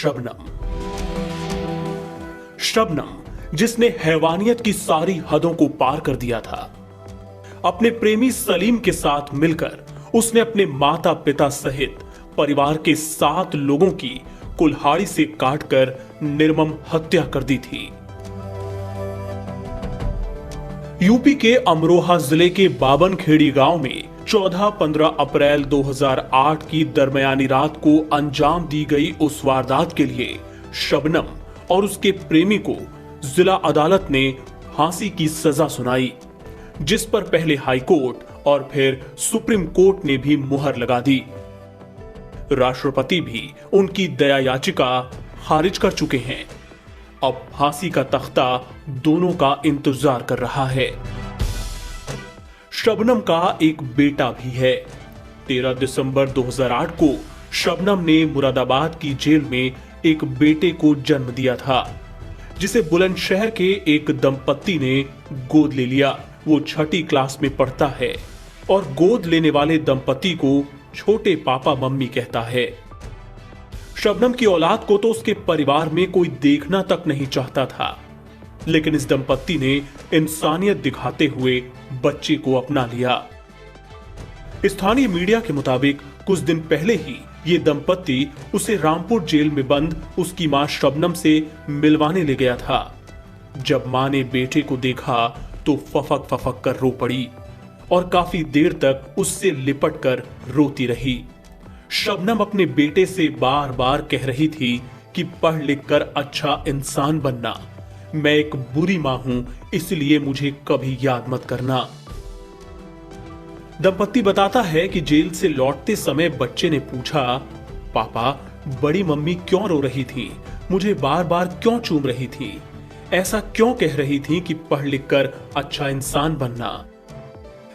शबनम। शबनम जिसने हैवानियत की सारी हदों को पार कर दिया था। अपने प्रेमी सलीम के साथ मिलकर उसने अपने माता पिता सहित परिवार के 7 लोगों की कुल्हाड़ी से काटकर निर्मम हत्या कर दी थी। यूपी के अमरोहा जिले के बाबनखेड़ी गांव में 14-15 अप्रैल 2008 की दरमियानी रात को अंजाम दी गई उस वारदात के लिए शबनम और उसके प्रेमी को जिला अदालत ने फांसी की सजा सुनाई, जिस पर पहले हाई कोर्ट और फिर सुप्रीम कोर्ट ने भी मुहर लगा दी। राष्ट्रपति भी उनकी दया याचिका खारिज कर चुके हैं। अब फांसी का तख्ता दोनों का इंतजार कर रहा है। शबनम का एक बेटा भी है। 13 दिसंबर 2008 को शबनम ने मुरादाबाद की जेल में एक बेटे को जन्म दिया था, जिसे बुलंदशहर के एक दंपत्ति ने गोद ले लिया। वो 6ठी क्लास में पढ़ता है और गोद लेने वाले दंपत्ति को छोटे पापा मम्मी कहता है। शबनम की औलाद को तो उसके परिवार में कोई देखना तक नहीं चाहता था, लेकिन इस दंपत्ति ने इंसानियत दिखाते हुए बच्चे को अपना लिया। स्थानीय मीडिया के मुताबिक कुछ दिन पहले ही ये दंपत्ति उसे रामपुर जेल में बंद उसकी मां शबनम से मिलवाने ले गया था। जब मां ने बेटे को देखा तो फफक फफक कर रो पड़ी और काफी देर तक उससे लिपट कर रोती रही। शबनम अपने बेटे से बार बार कह रही थी कि पढ़ लिख कर अच्छा इंसान बनना। मैं एक बुरी मां हूं, इसलिए मुझे कभी याद मत करना। दंपत्ति बताता है कि जेल से लौटते समय बच्चे ने पूछा, पापा बड़ी मम्मी क्यों रो रही थी, मुझे बार बार क्यों चूम रही थी, ऐसा क्यों कह रही थी कि पढ़ लिख कर अच्छा इंसान बनना।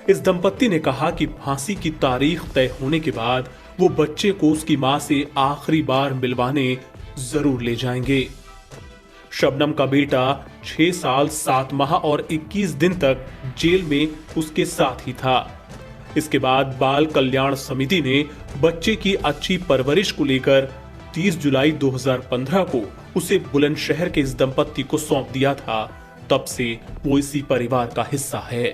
इस दंपत्ति ने कहा कि फांसी की तारीख तय होने के बाद वो बच्चे को उसकी मां से आखिरी बार मिलवाने जरूर ले जाएंगे। शबनम का बेटा 6 साल 7 माह और 21 दिन तक जेल में उसके साथ ही था। इसके बाद बाल कल्याण समिति ने बच्चे की अच्छी परवरिश को लेकर 30 जुलाई 2015 को उसे बुलंदशहर के इस दंपत्ति को सौंप दिया था। तब से वो इसी परिवार का हिस्सा है।